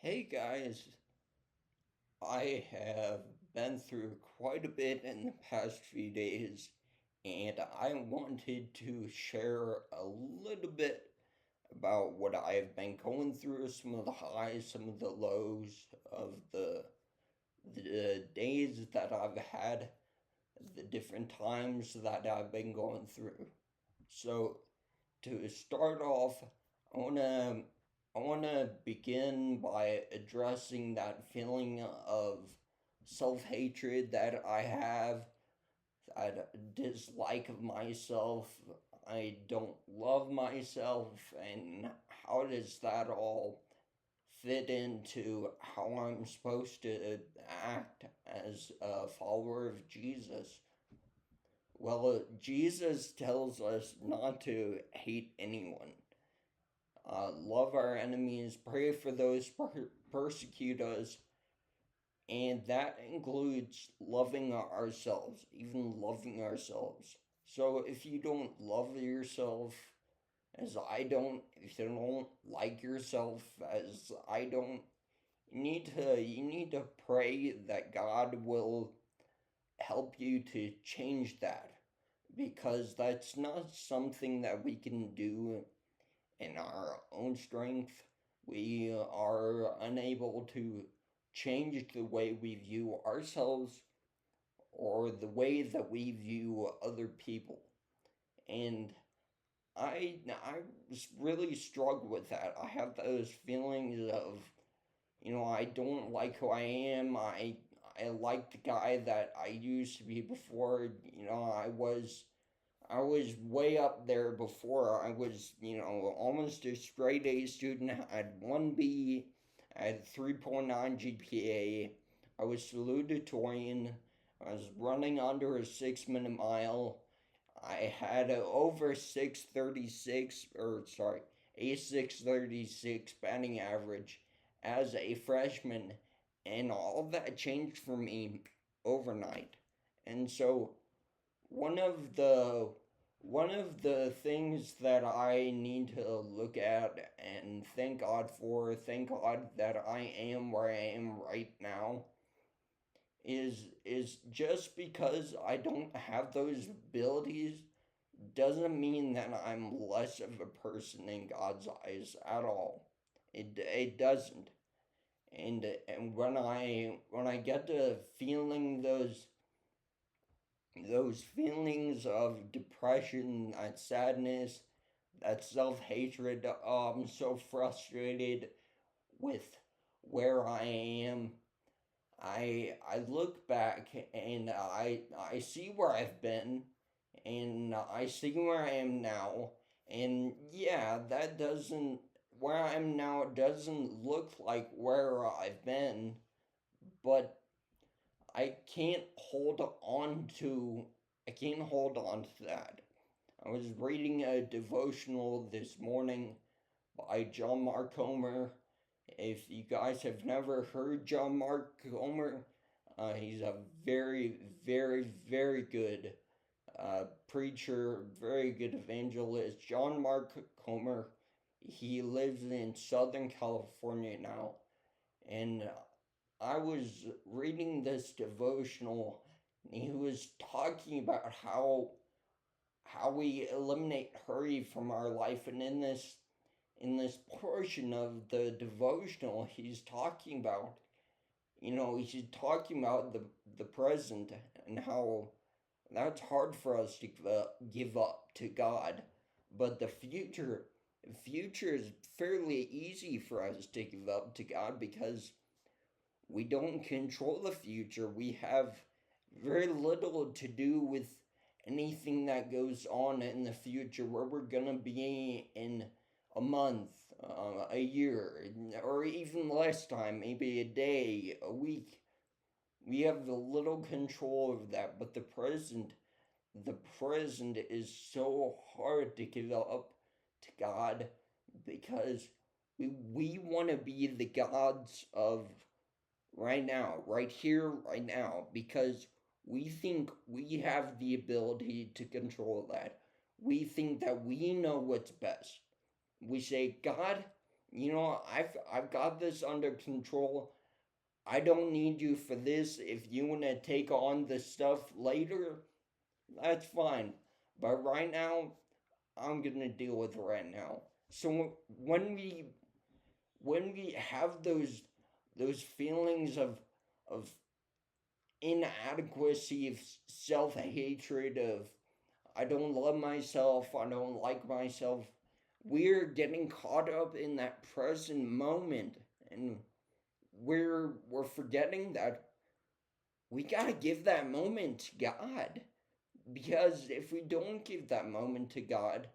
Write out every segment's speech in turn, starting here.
Hey guys, I have been through quite a bit in the past few days, and I wanted to share a little bit about what I have been going through, some of the highs, some of the lows of the days that I've had, the different times that I've been going through. So, to start off, I wanna I wanna begin by addressing that feeling of self-hatred that I have, that dislike of myself. I don't love myself, and how does that all fit into how I'm supposed to act as a follower of Jesus? Well, Jesus tells us not to hate anyone. Love our enemies, pray for those persecute us, and that includes loving ourselves, even loving ourselves. So if you don't love yourself, as I don't, if you don't like yourself, as I don't, you need to pray that God will help you to change that, because that's not something that we can do in our own strength. We are unable to change the way we view ourselves or the way that we view other people. And I really struggle with that. I have those feelings of, I don't like who I am. I like the guy that I used to be before. I was way up there before. I was, almost a straight A student. I had 1B, I had 3.9 GPA. I was salutatorian. I was running under a 6 minute mile. I had a over 636, or sorry, a 636 batting average as a freshman, and all that changed for me overnight. And so one of the one of the things that I need to look at and thank God that I am where I am right now, is just because I don't have those abilities doesn't mean that I'm less of a person in God's eyes at all. It doesn't. And when I get to feeling those feelings of depression, that sadness, that self hatred. Oh, I'm so frustrated with where I am. I look back and I see where I've been, and I see where I am now, and yeah, that doesn't where I am now doesn't look like where I've been, but I can't hold on to I can't hold on to that. I was reading a devotional this morning by John Mark Comer. If you guys have never heard John Mark Comer, he's a very, very, very good preacher, very good evangelist. John Mark Comer, he lives in Southern California now, and I was reading this devotional, and he was talking about how we eliminate hurry from our life, and in this portion of the devotional, he's talking about the present and how that's hard for us to give up to God, but the future is fairly easy for us to give up to God because we don't control the future. We have very little to do with anything that goes on in the future, where we're gonna be in a month, a year, or even less time, maybe a day, a week. We have little control of that, but the present is so hard to give up to God because we want to be the gods of right now, right here, right now, because we think we have the ability to control that. We think that we know what's best. We say, God, I've got this under control. I don't need you for this. If you want to take on the stuff later, that's fine. But right now, I'm gonna deal with it right now. So when we have those feelings of inadequacy, of self hatred, of I don't love myself, I don't like myself, we're getting caught up in that present moment, and we're forgetting that we gotta give that moment to God. Because if we don't give that moment to God,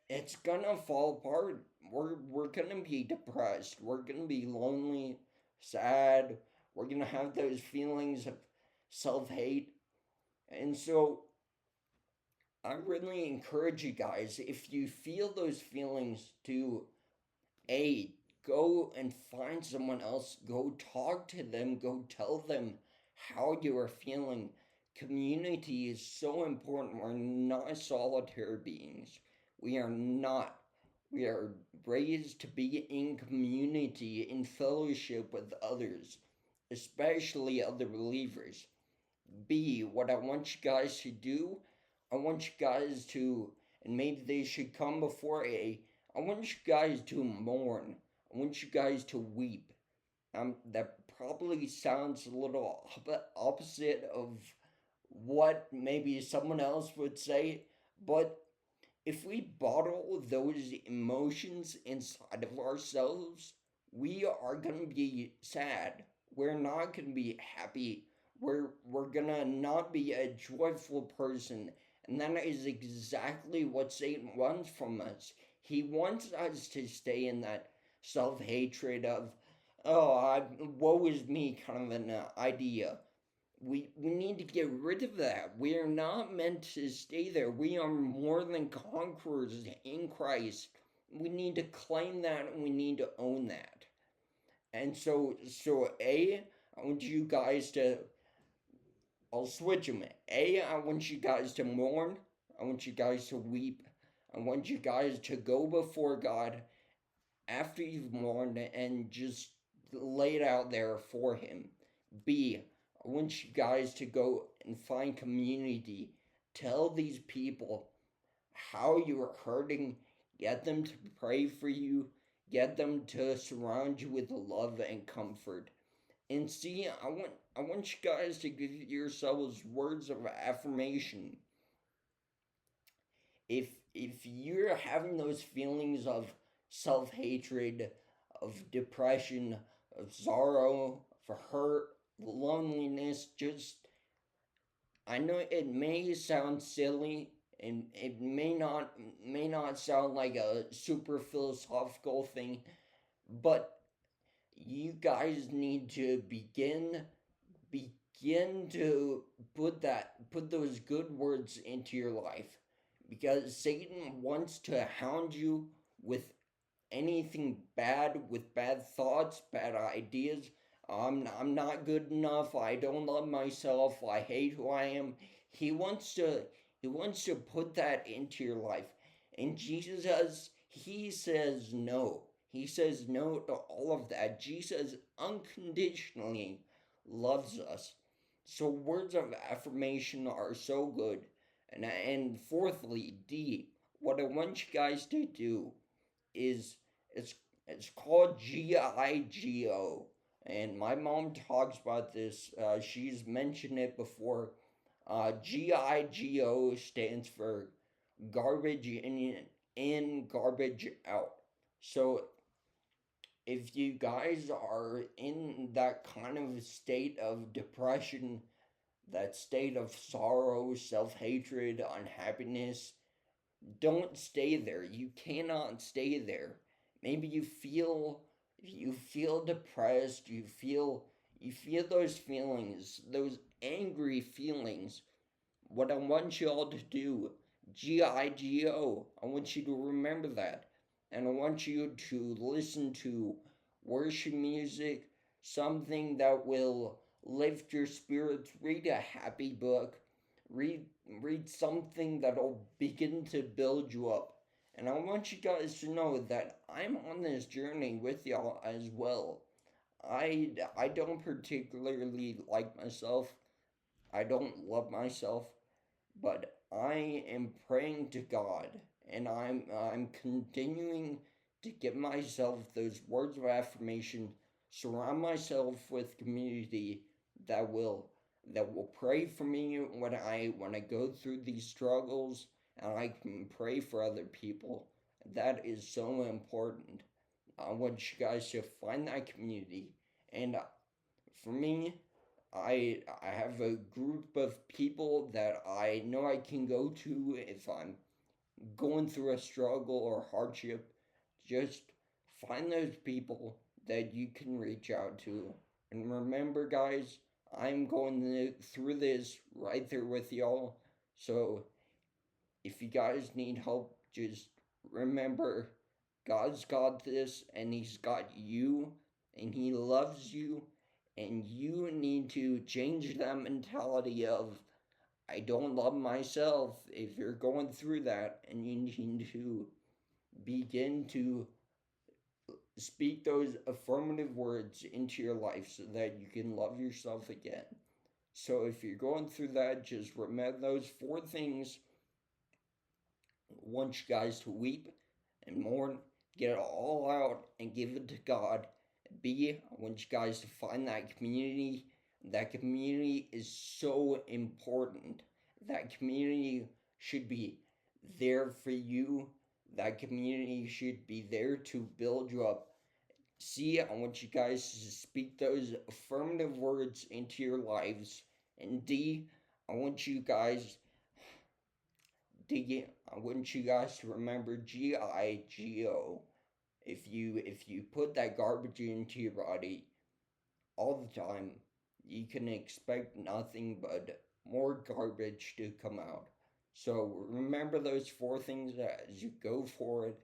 it's gonna fall apart. We're gonna be depressed. We're gonna be lonely, sad. We're gonna have those feelings of self hate. And so I really encourage you guys, if you feel those feelings, to A, go and find someone else. Go talk to them. Go tell them how you are feeling. Community is so important. We're not solitary beings. We are not. We are raised to be in community, in fellowship with others, especially other believers. B, what I want you guys to do, I want you guys to, and maybe they should come before A, I want you guys to mourn. I want you guys to weep. That probably sounds a little opposite of what maybe someone else would say, but if we bottle those emotions inside of ourselves, we are going to be sad. We're not going to be happy. We're going to not be a joyful person. And that is exactly what Satan wants from us. He wants us to stay in that self hatred of, woe is me kind of an idea. We need to get rid of that. We are not meant to stay there. We are more than conquerors in Christ. We need to claim that and we need to own that. And so A, I want you guys to, I'll switch them. A, I want you guys to mourn. I want you guys to weep. I want you guys to go before God after you've mourned and just lay it out there for Him. B, I want you guys to go and find community. Tell these people how you are hurting. Get them to pray for you. Get them to surround you with love and comfort. And see, I want you guys to give yourselves words of affirmation. If you're having those feelings of self-hatred, of depression, of sorrow, of hurt, loneliness, just I know it may sound silly and it may not sound like a super philosophical thing, but you guys need to begin to put those good words into your life, because Satan wants to hound you with anything bad, with bad thoughts, bad ideas. I'm not good enough. I don't love myself. I hate who I am. He wants to he wants to put that into your life. And Jesus, he says no. He says no to all of that. Jesus unconditionally loves us. So words of affirmation are so good. And fourthly, D, what I want you guys to do is it's it's called GIGO, and my mom talks about this. She's mentioned it before. GIGO stands for garbage in, garbage out. So if you guys are in that kind of state of depression, that state of sorrow, self hatred, unhappiness, don't stay there. You cannot stay there. Maybe you feel depressed, you feel those feelings, those angry feelings. What I want you all to do, GIGO, I want you to remember that. And I want you to listen to worship music, something that will lift your spirits. Read a happy book. Read read something that'll begin to build you up. And I want you guys to know that I'm on this journey with y'all as well. I don't particularly like myself. I don't love myself, but I am praying to God, and I'm continuing to give myself those words of affirmation, surround myself with community that will pray for me when I go through these struggles, and I can pray for other people. That is so important. I want you guys to find that community, and for me, I have a group of people that I know I can go to if I'm going through a struggle or hardship. Just find those people that you can reach out to. And remember, guys, I'm going through this right there with y'all. So if you guys need help, just remember God's got this, and He's got you, and He loves you, and you need to change that mentality of I don't love myself. If you're going through that, and you need to begin to speak those affirmative words into your life so that you can love yourself again. So if you're going through that, just remember those four things. I want you guys to weep and mourn, get it all out and give it to God. B, I want you guys to find that community. That community is so important. That community should be there for you. That community should be there to build you up. C, I want you guys to speak those affirmative words into your lives. And D, I want you guys I want you guys to remember GIGO. If you put that garbage into your body all the time, you can expect nothing but more garbage to come out. So remember those four things as you go forward,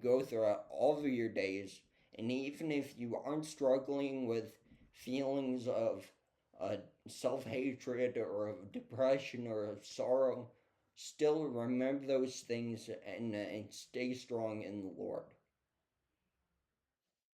go throughout all of your days, and even if you aren't struggling with feelings of uh, self hatred or of depression or of sorrow, still remember those things and stay strong in the Lord.